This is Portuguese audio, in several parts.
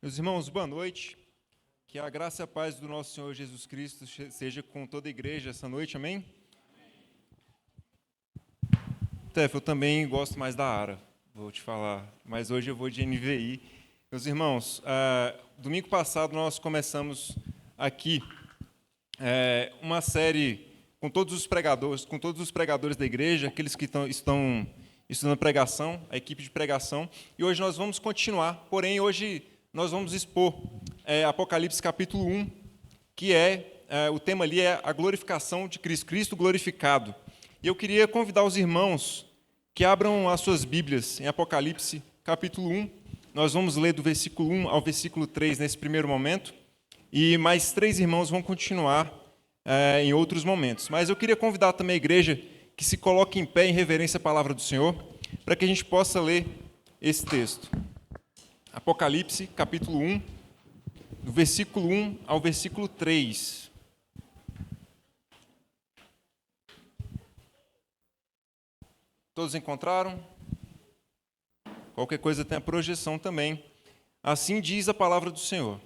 Meus irmãos, boa noite. Que a graça e a paz do nosso Senhor Jesus Cristo seja com toda a igreja essa noite, amém? Tef, eu também gosto mais da ARA, vou te falar, mas hoje eu vou de NVI. Meus irmãos, domingo passado nós começamos aqui uma série com todos os pregadores da igreja, aqueles que estão estudando pregação, a equipe de pregação, e hoje nós vamos continuar, porém hoje nós vamos expor Apocalipse capítulo 1, que o tema ali é a glorificação de Cristo, Cristo glorificado. E eu queria convidar os irmãos que abram as suas Bíblias em Apocalipse capítulo 1. Nós vamos ler do versículo 1 ao versículo 3 nesse primeiro momento, e mais 3 irmãos vão continuar em outros momentos. Mas eu queria convidar também a igreja que se coloque em pé em reverência à palavra do Senhor, para que a gente possa ler esse texto. Apocalipse, capítulo 1, do versículo 1 ao versículo 3. Todos encontraram? Qualquer coisa tem a projeção também. Assim diz a palavra do Senhor.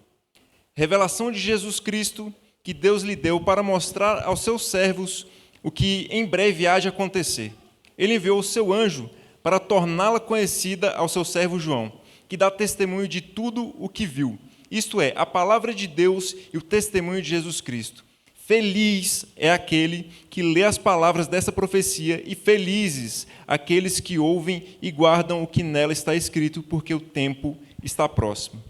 Revelação de Jesus Cristo, que Deus lhe deu para mostrar aos seus servos o que em breve há de acontecer. Ele enviou o seu anjo para torná-la conhecida ao seu servo João, que dá testemunho de tudo o que viu, isto é, a palavra de Deus e o testemunho de Jesus Cristo. Feliz é aquele que lê as palavras dessa profecia e felizes aqueles que ouvem e guardam o que nela está escrito, porque o tempo está próximo.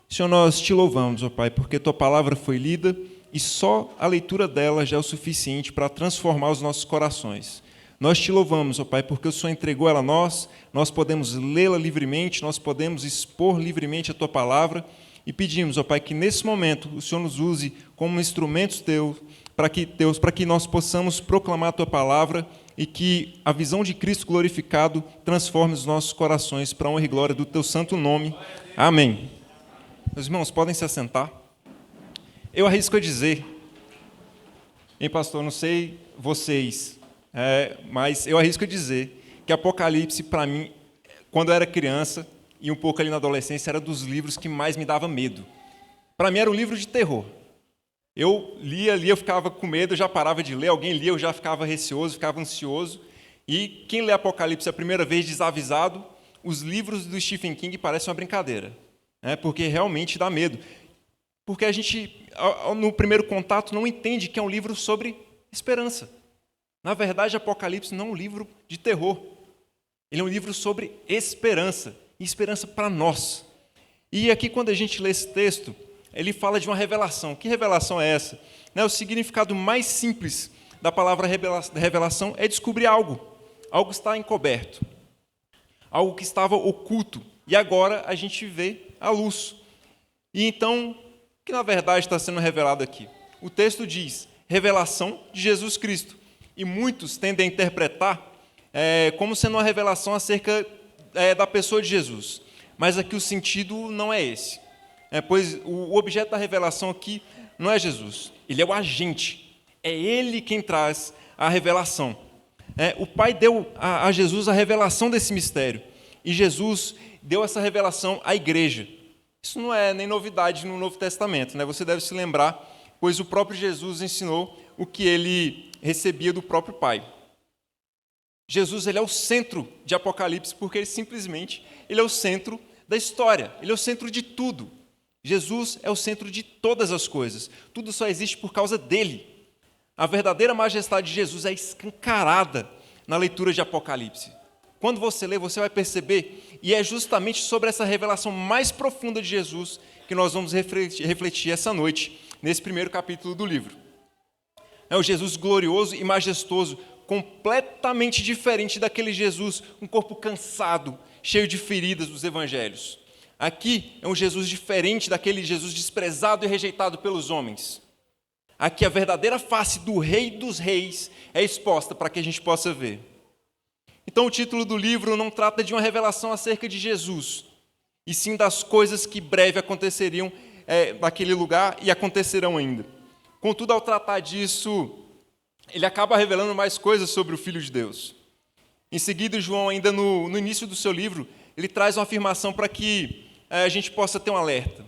Senhor, nós te louvamos, ó Pai, porque tua palavra foi lida e só a leitura dela já é o suficiente para transformar os nossos corações. Nós te louvamos, ó Pai, porque o Senhor entregou ela a nós podemos lê-la livremente, nós podemos expor livremente a Tua palavra e pedimos, ó Pai, que nesse momento o Senhor nos use como instrumentos Teus, para que nós possamos proclamar a Tua palavra e que a visão de Cristo glorificado transforme os nossos corações para a honra e glória do Teu santo nome. Amém. Meus irmãos, podem se assentar. Eu arrisco a dizer, pastor, não sei vocês, mas eu arrisco a dizer que Apocalipse, para mim, quando eu era criança e um pouco ali na adolescência, era dos livros que mais me dava medo. Para mim era um livro de terror. Eu lia, eu ficava com medo, eu já parava de ler, alguém lia, eu já ficava receoso, ficava ansioso. E quem lê Apocalipse a primeira vez desavisado, os livros do Stephen King parecem uma brincadeira, porque realmente dá medo. Porque a gente, no primeiro contato, não entende que é um livro sobre esperança. Na verdade, Apocalipse não é um livro de terror. Ele é um livro sobre esperança, e esperança para nós. E aqui, quando a gente lê esse texto, ele fala de uma revelação. Que revelação é essa? O significado mais simples da palavra revelação é descobrir algo. Algo está encoberto. Algo que estava oculto. E agora a gente vê a luz. E então, o que na verdade está sendo revelado aqui? O texto diz, revelação de Jesus Cristo. E muitos tendem a interpretar como sendo uma revelação acerca da pessoa de Jesus. Mas aqui o sentido não é esse. Pois o objeto da revelação aqui não é Jesus. Ele é o agente. É ele quem traz a revelação. O Pai deu a Jesus a revelação desse mistério. E Jesus deu essa revelação à igreja. Isso não é nem novidade no Novo Testamento. Você deve se lembrar, pois o próprio Jesus ensinou o que ele recebia do próprio Pai. Jesus, ele é o centro de Apocalipse, porque ele é o centro da história, ele é o centro de tudo. Jesus é o centro de todas as coisas. Tudo só existe por causa dele. A verdadeira majestade de Jesus é escancarada na leitura de Apocalipse. Quando você lê, você vai perceber, e é justamente sobre essa revelação mais profunda de Jesus que nós vamos refletir essa noite, nesse primeiro capítulo do livro. É o Jesus glorioso e majestoso, completamente diferente daquele Jesus, um corpo cansado, cheio de feridas dos evangelhos. Aqui é um Jesus diferente daquele Jesus desprezado e rejeitado pelos homens. Aqui a verdadeira face do Rei dos Reis é exposta para que a gente possa ver. Então o título do livro não trata de uma revelação acerca de Jesus, e sim das coisas que breve aconteceriam naquele lugar e acontecerão ainda. Contudo, ao tratar disso, ele acaba revelando mais coisas sobre o Filho de Deus. Em seguida, João, ainda no início do seu livro, ele traz uma afirmação para que a gente possa ter um alerta.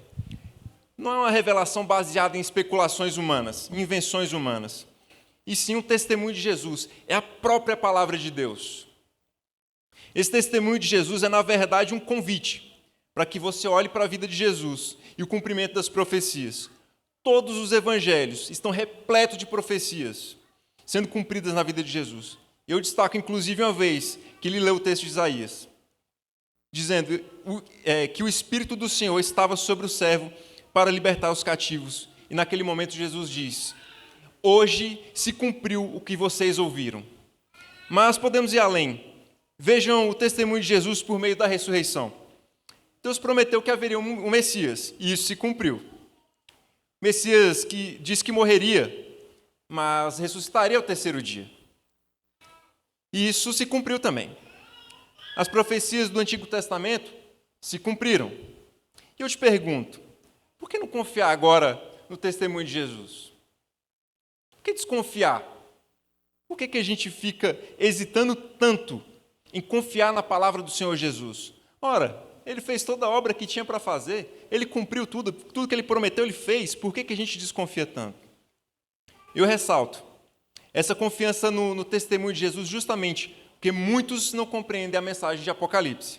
não é uma revelação baseada em especulações humanas, em invenções humanas, e sim um testemunho de Jesus. É a própria palavra de Deus. Esse testemunho de Jesus é, na verdade, um convite para que você olhe para a vida de Jesus e o cumprimento das profecias. Todos os evangelhos estão repletos de profecias sendo cumpridas na vida de Jesus. Eu destaco, inclusive, uma vez que ele leu o texto de Isaías, dizendo que o Espírito do Senhor estava sobre o servo para libertar os cativos. E naquele momento Jesus diz: hoje se cumpriu o que vocês ouviram. Mas podemos ir além. Vejam o testemunho de Jesus por meio da ressurreição. Deus prometeu que haveria um Messias, e isso se cumpriu. Messias que disse que morreria, mas ressuscitaria ao terceiro dia. E isso se cumpriu também. As profecias do Antigo Testamento se cumpriram. E eu te pergunto, por que não confiar agora no testemunho de Jesus? Por que desconfiar? Por que a gente fica hesitando tanto em confiar na palavra do Senhor Jesus? Ora, ele fez toda a obra que tinha para fazer, ele cumpriu tudo que ele prometeu, ele fez. Por que a gente desconfia tanto? Eu ressalto essa confiança no testemunho de Jesus justamente porque muitos não compreendem a mensagem de Apocalipse.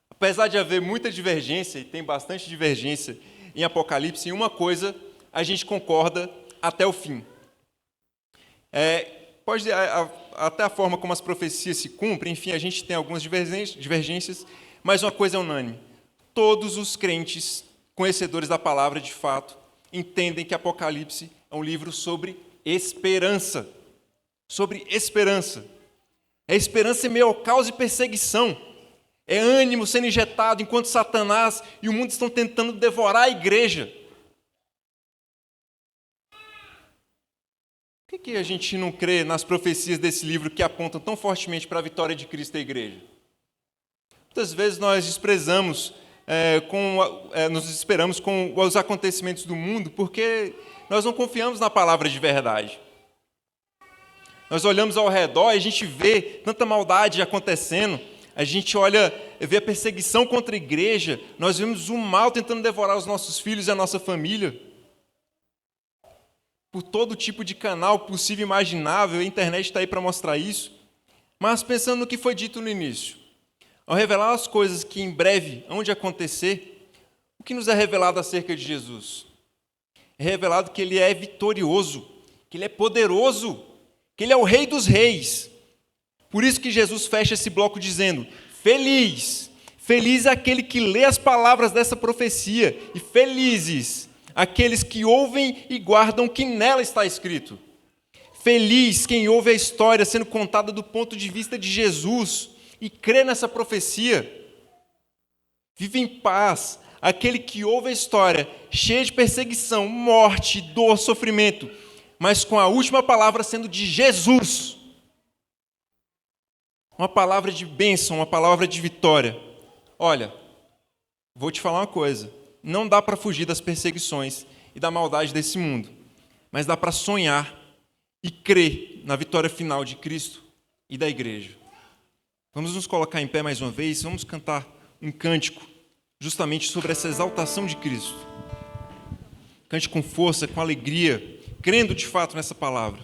Apesar de haver muita divergência, e tem bastante divergência em Apocalipse, em uma coisa a gente concorda até o fim. Até a forma como as profecias se cumprem, enfim, a gente tem algumas divergências, mas uma coisa é unânime. Todos os crentes, conhecedores da palavra de fato, entendem que Apocalipse é um livro sobre esperança. Sobre esperança. É esperança em meio ao caos e perseguição. É ânimo sendo injetado enquanto Satanás e o mundo estão tentando devorar a igreja. Por que a gente não crê nas profecias desse livro que apontam tão fortemente para a vitória de Cristo e a igreja? Muitas vezes nós nos desesperamos com os acontecimentos do mundo porque nós não confiamos na palavra de verdade. Nós olhamos ao redor e a gente vê tanta maldade acontecendo, a gente vê a perseguição contra a igreja, nós vemos o mal tentando devorar os nossos filhos e a nossa família. Por todo tipo de canal possível e imaginável, a internet está aí para mostrar isso. Mas pensando no que foi dito no início, ao revelar as coisas que em breve hão de acontecer, o que nos é revelado acerca de Jesus? É revelado que ele é vitorioso, que ele é poderoso, que ele é o Rei dos Reis. Por isso que Jesus fecha esse bloco dizendo: feliz é aquele que lê as palavras dessa profecia, e felizes aqueles que ouvem e guardam o que nela está escrito. Feliz quem ouve a história sendo contada do ponto de vista de Jesus e crê nessa profecia. Vive em paz aquele que ouve a história cheia de perseguição, morte, dor, sofrimento, mas com a última palavra sendo de Jesus. Uma palavra de bênção, uma palavra de vitória. Olha, vou te falar uma coisa. Não dá para fugir das perseguições e da maldade desse mundo, mas dá para sonhar e crer na vitória final de Cristo e da igreja. Vamos nos colocar em pé mais uma vez, vamos cantar um cântico justamente sobre essa exaltação de Cristo. Cante com força, com alegria, crendo de fato nessa palavra.